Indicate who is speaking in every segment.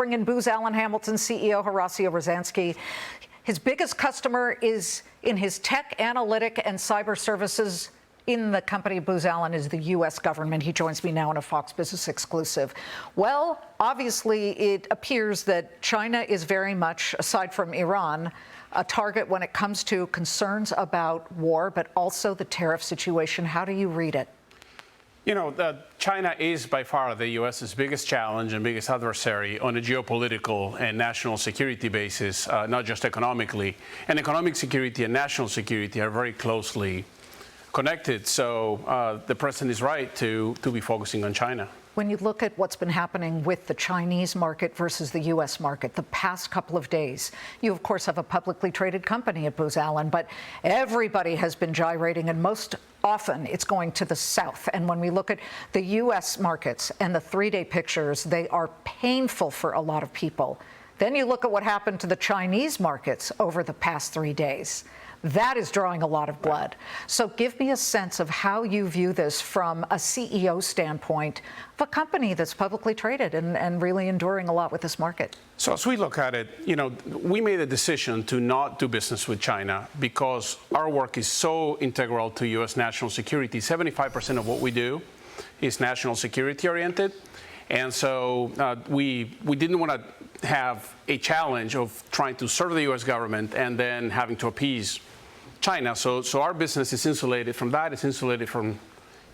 Speaker 1: Bring in Booz Allen Hamilton CEO Horacio Rozanski. His biggest customer is in his tech, analytic, and cyber services in the company Booz Allen is the U.S. government. He joins me now in a Fox Business exclusive. Well, obviously, it appears that China is very much, aside from Iran, a target when it comes to concerns about war, but also the tariff situation. How do you read it?
Speaker 2: You know, China is by far the U.S.'s biggest challenge and biggest adversary on a geopolitical and national security basis, not just economically. And economic security and national security are very closely connected. So the president is right to be focusing on China.
Speaker 1: When you look at what's been happening with the Chinese market versus the U.S. market the past couple of days, you, of course, have a publicly traded company at Booz Allen, but everybody has been gyrating, and most often it's going to the south. And when we look at the U.S. markets and the three-day pictures, they are painful for a lot of people. Then you look at what happened to the Chinese markets over the past 3 days. That is drawing a lot of blood. So give me a sense of how you view this from a CEO standpoint of a company that's publicly traded and really enduring a lot with this market.
Speaker 2: So as we look at it, you know, we made a decision to not do business with China because our work is so integral to U.S. national security. 75% of what we do is national security oriented. And so we didn't want to have a challenge of trying to serve the U.S. government and then having to appease China. So our business is insulated from that. It's insulated from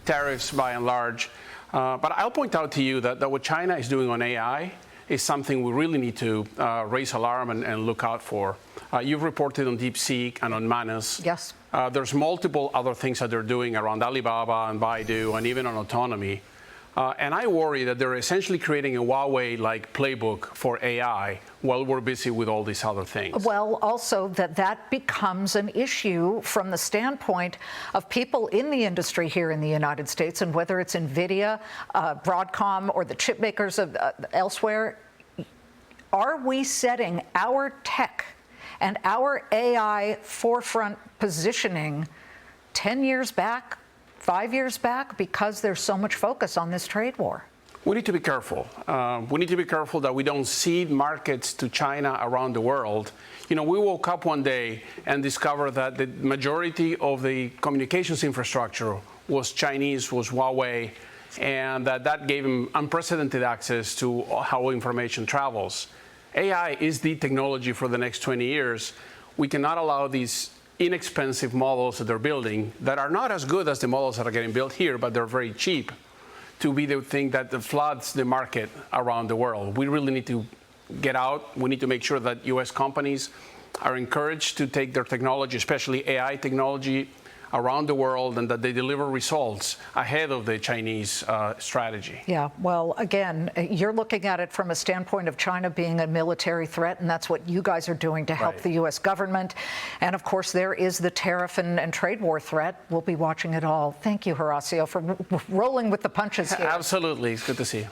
Speaker 2: tariffs by and large. But I'll point out to you that what China is doing on AI is something we really need to raise alarm and look out for. You've reported on DeepSeek and on Manus.
Speaker 1: Yes.
Speaker 2: There's multiple other things that they're doing around Alibaba and Baidu and even on autonomy. And I worry that they're essentially creating a Huawei-like playbook for AI while we're busy with all these other things.
Speaker 1: Well, also that becomes an issue from the standpoint of people in the industry here in the United States, and whether it's NVIDIA, Broadcom, or the chip makers of, elsewhere. Are we setting our tech and our AI forefront positioning 10 years back, 5 years back, because there's so much focus on this trade war?
Speaker 2: We need to be careful. We need to be careful that we don't cede markets to China around the world. You know, we woke up one day and discovered that the majority of the communications infrastructure was Chinese, was Huawei, and that gave them unprecedented access to how information travels. AI is the technology for the next 20 years. We cannot allow these inexpensive models that they're building that are not as good as the models that are getting built here, but they're very cheap, to be the thing that floods the market around the world. We really need to get out. We need to make sure that U.S. companies are encouraged to take their technology, especially AI technology, around the world, and that they deliver results ahead of the Chinese strategy.
Speaker 1: Yeah, well, again, you're looking at it from a standpoint of China being a military threat, and that's what you guys are doing to help the U.S. government. And of course, there is the tariff and trade war threat. We'll be watching it all. Thank you, Horacio, for rolling with the punches here.
Speaker 2: Absolutely. It's good to see you.